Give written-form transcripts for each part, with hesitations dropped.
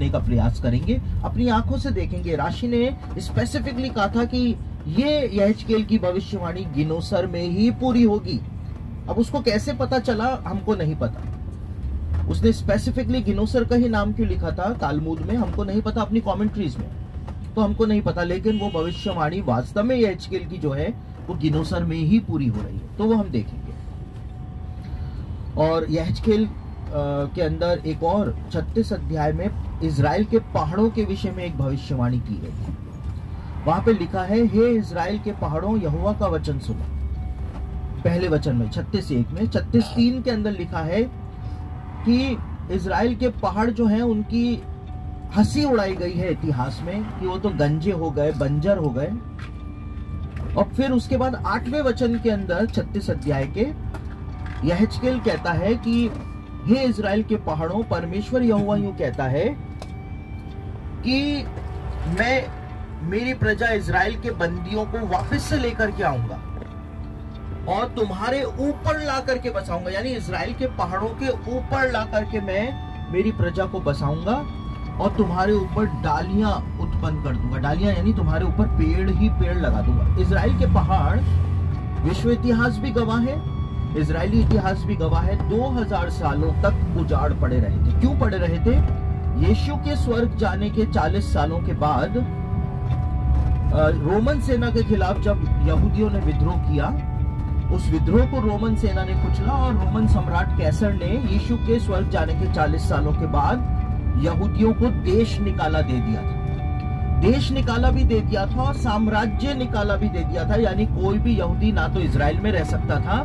देखने का प्रयास करेंगे, अपनी आंखों से देखेंगे। राशि ने स्पेसिफिकली कहा था कि ये यहेजकेल की भविष्यवाणी गिनोसर में ही पूरी होगी। अब उसको कैसे पता चला हमको नहीं पता। उसने स्पेसिफिकली गिनोसर का ही नाम क्यों लिखा था तालमुद में हमको नहीं पता, अपनी कमेंट्रीज में तो हमको नहीं पता, लेकिन वो भविष्यवाणी वास्तव में यहेजकेल की जो है वो गिनोसर में ही पूरी हो रही है, तो वो हम देखेंगे। और यहेजकेल के अंदर एक और 36 अध्याय में इजराइल के पहाड़ों के विषय में एक भविष्यवाणी की गई है। वहां पे लिखा है, हे इजराइल के पहाड़ों यहोवा का वचन सुनो। पहले वचन में 36:1 में, 36:3 के अंदर लिखा है कि इजराइल के पहाड़ जो हैं उनकी हंसी उड़ाई गई है इतिहास में कि वो तो गंजे हो गए, बंजर हो गए। और फिर उसके बाद 8वें वचन के अंदर 36 अध्याय के यहेजकेल कहता है कि हे इजराइल के पहाड़ों, परमेश्वर यहोवा यूं कहता है कि मैं मेरी प्रजा इजराइल के बंदियों को वापस से लेकर के आऊंगा और तुम्हारे ऊपर ला करके बसाऊंगा। यानी इजराइल के पहाड़ों के ऊपर ला करके मैं मेरी प्रजा को बसाऊंगा और तुम्हारे ऊपर डालियां उत्पन्न कर दूंगा। डालियां यानी तुम्हारे ऊपर पेड़ ही पेड़ लगा दूंगा। इजराइल के पहाड़ विश्व इतिहास भी गवाह है, इजरायली इतिहास भी गवाह है, 2000 सालों तक उजाड़ पड़े रहे थे। क्यों पड़े रहे थे? यीशु के स्वर्ग जाने के 40 सालों के बाद रोमन सेना के खिलाफ जब यहूदियों ने विद्रोह किया, उस विद्रोह को रोमन सेना ने कुचला और रोमन सम्राट कैसर ने यीशु के स्वर्ग जाने के 40 सालों के बाद यहूदियों को देश निकाला दे दिया था। देश निकाला भी दे दिया था और साम्राज्य निकाला भी दे दिया था। यानी कोई भी यहूदी ना तो इजराइल में रह सकता था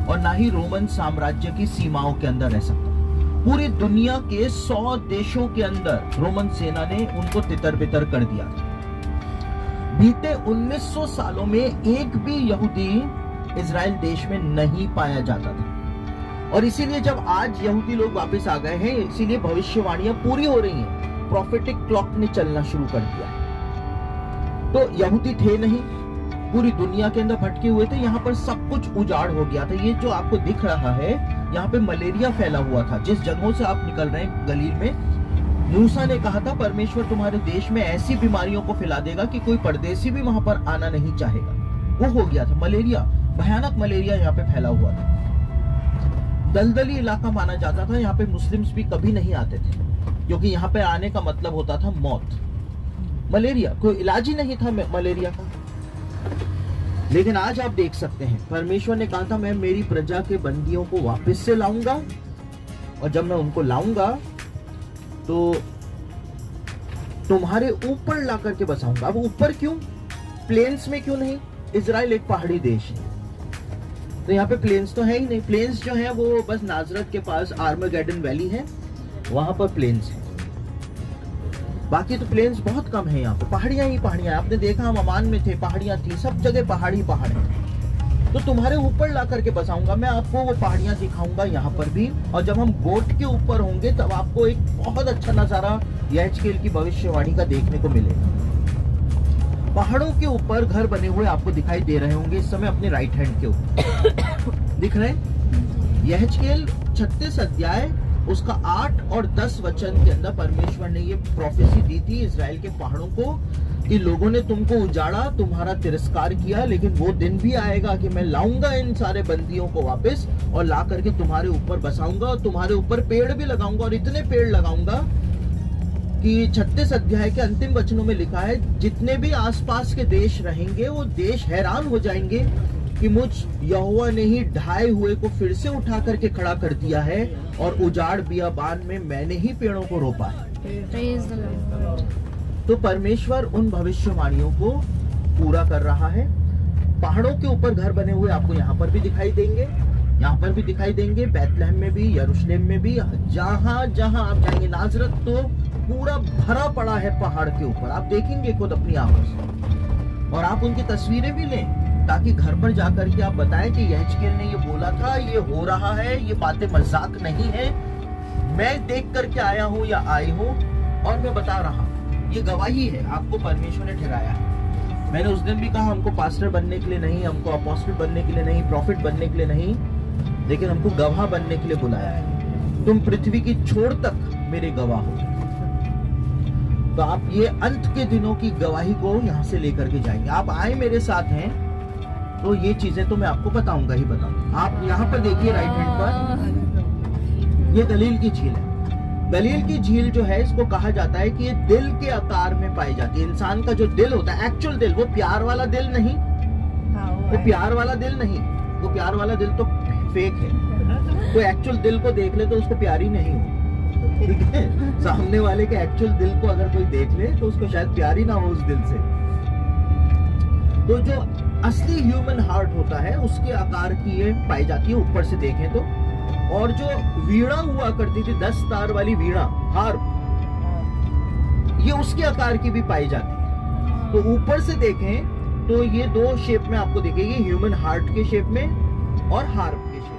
और ना ही रोमन साम्राज्य की सीमाओं के अंदर रह सकता। पूरी दुनिया के 100 देशों के अंदर रोमन सेना ने उनको तितर बितर कर दिया था। बीते 1900 सालों में एक भी यहूदी इजराइल देश में नहीं पाया जाता था। और इसीलिए जब आज यहूदी लोग वापस आ गए हैं, इसीलिए भविष्यवाणियां पूरी हो रही हैं। प्रोफेटिक क्लॉक ने चलना शुरू कर दिया। तो यहूदी थे नहीं, पूरी दुनिया के अंदर भटके हुए थे। यहाँ पर सब कुछ उजाड़ हो गया था। ये जो आपको दिख रहा है, यहाँ पे मलेरिया फैला हुआ था। जिस जगहों से आप निकल रहे हैं गलील में, मूसा ने कहा था परमेश्वर तुम्हारे देश में ऐसी बीमारियों को फैला देगा कि कोई परदेसी भी वहां पर आना नहीं चाहेगा। वो हो गया था मलेरिया, भयानक मलेरिया यहाँ पे फैला हुआ था। दलदली इलाका माना जाता था। यहाँ पे मुस्लिम्स भी कभी नहीं आते थे क्योंकि यहाँ पे आने का मतलब होता था मौत। मलेरिया, कोई इलाज ही नहीं था मलेरिया का। लेकिन आज आप देख सकते हैं परमेश्वर ने कहा था मैं मेरी प्रजा के बंदियों को वापस से लाऊंगा और जब मैं उनको लाऊंगा तो तुम्हारे ऊपर ला करके बसाऊंगा। अब ऊपर क्यों? प्लेन्स में क्यों नहीं? इजराइल एक पहाड़ी देश है तो यहाँ पे प्लेन्स तो है ही नहीं। प्लेन्स जो है वो बस नाजरत के पास आर्मागेडन वैली है, वहां पर प्लेन्स है। बाकी तो प्लेन्स बहुत कम है। यहाँ पे पहाड़ियां ही पहाड़ियां। आपने देखा हम अमान में थे, पहाड़ियां थी, सब जगह पहाड़ी पहाड़ है। तो तुम्हारे ऊपर ला करके बसाऊंगा। मैं आपको वो पहाड़ियां दिखाऊंगा यहाँ पर भी। और जब हम गोट के ऊपर होंगे तब आपको एक बहुत अच्छा नजारा यहेजकेल की भविष्यवाणी का देखने को मिलेगा। पहाड़ों के ऊपर घर बने हुए आपको दिखाई दे रहे होंगे इस समय अपने राइट हैंड के ऊपर दिख रहे हैं। यहेजकेल 36 अध्याय उसका 8 और 10 वचन के अंदर परमेश्वर ने ये प्रोफेसी दी थी इजराइल के पहाड़ों को कि लोगों ने तुमको उजाड़ा, तुम्हारा तिरस्कार किया, लेकिन वो दिन भी आएगा कि मैं लाऊंगा इन सारे बंदियों को वापस और ला करके तुम्हारे ऊपर बसाऊंगा और तुम्हारे ऊपर पेड़ भी लगाऊंगा। और इतने पेड़ लगाऊंगा कि 36 अध्याय के अंतिम वचनों में लिखा है जितने भी आसपास के देश रहेंगे वो देश हैरान हो जाएंगे कि मुझ यहोवा ने ही ढाए हुए को फिर से उठा करके खड़ा कर दिया है और उजाड़ बियाबान में मैंने ही पेड़ों को रोपा है। तो परमेश्वर उन भविष्यवाणियों को पूरा कर रहा है। पहाड़ों के ऊपर घर बने हुए आपको यहाँ पर भी दिखाई देंगे, यहाँ पर भी दिखाई देंगे, बैतलहम में भी, यरूशलेम में भी, जहां जहां आप जाएंगे। नाजरत तो पूरा भरा पड़ा है पहाड़ के ऊपर, आप देखेंगे खुद अपनी आंखों से। और आप उनकी तस्वीरें भी लें ताकि घर पर जाकर के आप बताएं कि यहेजकेल ने ये बोला था, ये हो रहा है, ये बातें मजाक नहीं है, मैं देख करके आया हूँ या आई हूँ और मैं बता रहा हूँ। ये गवाही है, आपको परमेश्वर ने ठहराया है। मैंने उस दिन भी कहा हमको पास्टर बनने के लिए नहीं, हमको अपोस्टल बनने के लिए नहीं, प्रॉफिट बनने के लिए नहीं, लेकिन हमको गवाह बनने के लिए बुलाया है। तुम पृथ्वी की छोर तक मेरे गवाह हो। तो आप ये अंत के दिनों की गवाही को यहाँ से लेकर के जाएंगे। आप आए मेरे साथ हैं तो ये चीजें तो मैं आपको बताऊंगा ही बताऊंगा। आप यहाँ पर देखिए राइट हैंड पर, ये गलील की झील है। गलील की झील जो है, इसको कहा जाता है कि ये दिल के आकार में पाई जाती है। इंसान का जो दिल होता है, एक्चुअल दिल, वो प्यार वाला दिल नहीं, वो प्यार वाला दिल नहीं, वो प्यार वाला दिल तो फेक है। तो एक्चुअल दिल को देख ले तो उसको प्यार ही नहीं हो, ठीक है। सामने वाले के एक्चुअल दिल को अगर कोई देख ले तो उसको शायद प्यार ही ना हो उस दिल से। तो जो असली ह्यूमन हार्ट होता है उसके आकार की ये पाई जाती है ऊपर से देखें तो। और जो वीणा हुआ करती थी 10 तार वाली वीणा, हार्प, ये उसके आकार की भी पाई जाती है। तो ऊपर से देखें तो ये दो शेप में आपको दिखेगी, ह्यूमन हार्ट के शेप में और हार्प के शेप